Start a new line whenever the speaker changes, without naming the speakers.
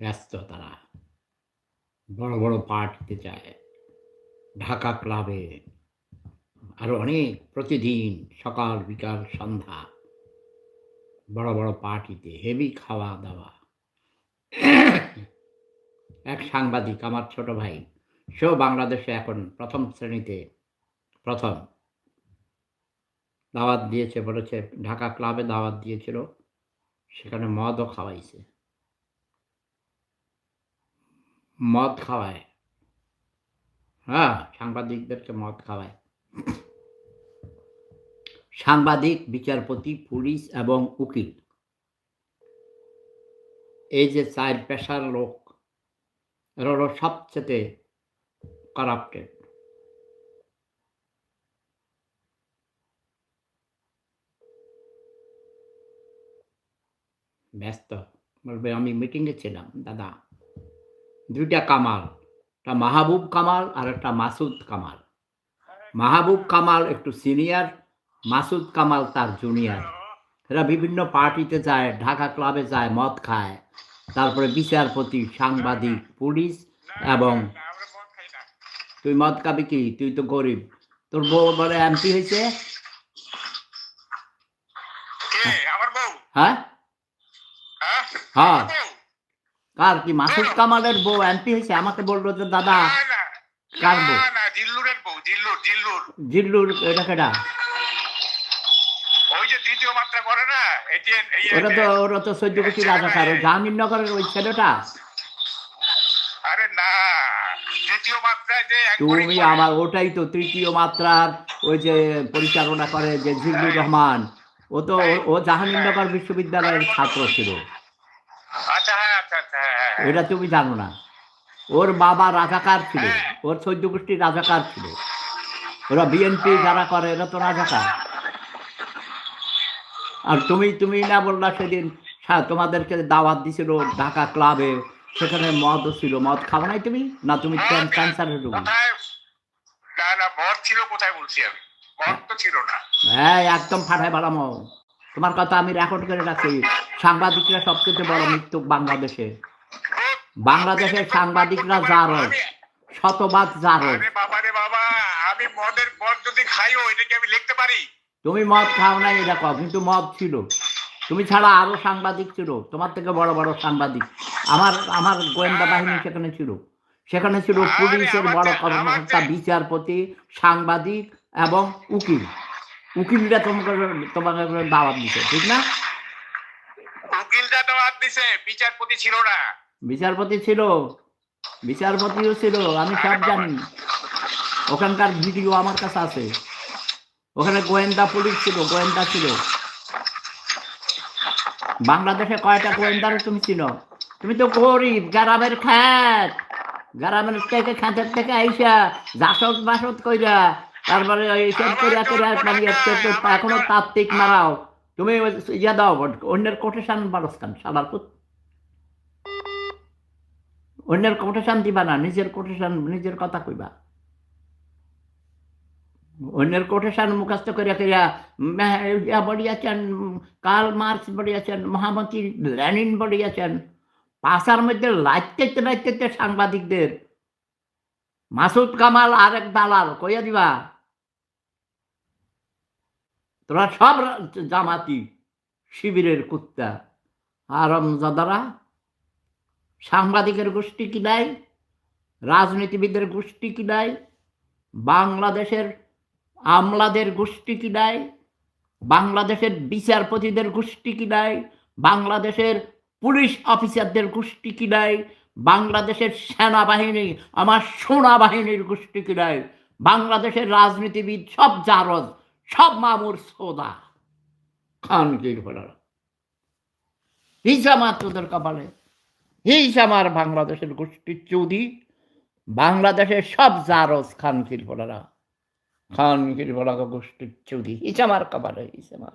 ব্যস্ত তারা। বড় বড় পার্টিতে যায়, ঢাকা ক্লাবে, আরো অনেক প্রতিদিন সকাল বিকাল সন্ধ্যা বড় বড় পার্টিতে হেভি খাওয়া দাওয়া। এক সাংবাদিক, আমার ছোট ভাই, সেও বাংলাদেশে এখন প্রথম শ্রেণীতে, প্রথম দাওয়াত দিয়েছে, বলেছে ঢাকা ক্লাবে দাওয়াত দিয়েছিল, সেখানে মদও খাওয়াইছে, মদ খাওয়ায়। হ্যাঁ, সাংবাদিকদেরকে মদ খাওয়ায়। সাংবাদিক, বিচারপতি, পুলিশ এবং উকিল, এই যে চার পেশার লোক, এরা হলো সবচেয়ে কারাপ্টেড। ব্যস্ত বলবে আমি মিটিংয়ে ছিলাম দাদা। দুইটা কামাল, একটা মাহবুব কামাল আর একটা মাসুদ কামাল। মাহবুব কামাল একটু সিনিয়র, মাসুদ কামাল তার জুনিয়র। এরা বিভিন্ন পার্টিতে যায়, ঢাকা ক্লাবে যায়, মদ খায়। তারপরে বিচারপতি, সাংবাদিক, পুলিশ এবং তুই মদ খাবি কি? তুই তো গরিব। তোর বউ বলে এমপি হয়েছে। হ্যাঁ হ্যাঁ, কার কি? মাসুদ কামালের বউ এমপি হয়েছে। আমাকে বললো যে দাদা কার বউ? জিল্লুর। এটা কেডা? ওরা তো সহ্য করছি রাজাকার, ওই জাহাঙ্গীরনগরের ওই ছেলেটা। তুমি আমার ওটাই তো তৃতীয় মাত্রার ওই যে পরিচালনা করে যে জিল্লুর রহমান, ও জাহাঙ্গীরনগর বিশ্ববিদ্যালয়ের ছাত্র ছিল। এটা তুমি জানো না? ওর বাবা রাজাকার ছিল, ওর সৈন্য গোষ্ঠী রাজাকার ছিল। ওরা বিএনপি যারা করে এরা তো রাজাকার। আর তুমি না বললা সেদিন তোমাদেরকে দাওয়াত দিছিল ঢাকা ক্লাবে, সেখানে মদও ছিল। মদ খাও নাই তুমি? না তুমি ক্যান্সারের রোগী? হ্যাঁ, একদম ফাটাই বাড়ামো। তোমার কথা আমি রেকর্ড করে রাখছি। সাংবাদিকরা সবচেয়ে বড় মৃত্যুক বাংলাদেশে। বাংলাদেশের সাংবাদিকরা জারজ, শতভাগ জারজ। তুমি মদ খাও নাই এটা কও, কিন্তু মদ ছিল। তুমি ছাড়া আরো সাংবাদিক ছিল, তোমার থেকে বড় বড় সাংবাদিক। আমার গোয়েন্দা বাহিনী সেখানে ছিল। সেখানে ছিল পুলিশের বড় কর্মকর্তা, বিচারপতি, সাংবাদিক এবং উকিল। উকিলরা তোমাকে দাওয়াত দিছে, ঠিক না? বিচারপতি ছিল না। বিচারপতি ছিল, বিচারপতিও ছিল, আমি সব জানি। ওখানকার ভিডিও আমার কাছে আছে। ওখানে গোয়েন্দা পুলিশ ছিল, গোয়েন্দা ছিল। বাংলাদেশে কয়টা গোয়েন্দারে তুমি চিনো? তুমি তো গরিব, গ্রামের খ্যাত, গ্রামের থেকে খ্যাতের থেকে আইসা জাসদ বাসদ কইরা, তারপরে এইসব করিয়া এখনো তাত্ত্বিক মারাও। তুমি ইয়া দাও, অন্যের কোটেশন বারস খান, সালার পুত। অন্যের কোটেশন দিবা না, নিজের কোটেশন, নিজের কথা কইবা। অন্যের কোটেশন মুখস্থ করিয়া করিয়া বলিয়াছেন, কার্ল মার্কস বলিয়াছেন, মহামতি লেনিন বলিয়াছেন। পাশার মধ্যে লাইতে লাইতে সাংবাদিকদের মাসুদ কামাল আরেক দালাল কইয়া দিবা। তোরা সব জামাতি শিবিরের কুত্তা আরামজাদারা। সাংবাদিকের গোষ্ঠী কি নাই, রাজনীতিবিদের গোষ্ঠী কি নাই, বাংলাদেশের আমলাদের গোষ্ঠী কি নাই, বাংলাদেশের বিচারপতিদের গোষ্ঠী কি নাই, বাংলাদেশের পুলিশ অফিসারদের গোষ্ঠী কি নাই, বাংলাদেশের সেনাবাহিনী, আমার সোনা বাহিনীর গোষ্ঠী কি নাই, বাংলাদেশের রাজনীতিবিদ সব জারজ, সব মামুর সোদা খানকির ফলারা। হিসামার তোদের কপালে, হিসামার বাংলাদেশের গোষ্ঠী চৌধুরী, বাংলাদেশের সব জারজ খানকির ফলারা, খানকির ফলাকা গোষ্ঠীর চৌধুরী। হিসামার কপালে, হিসামার।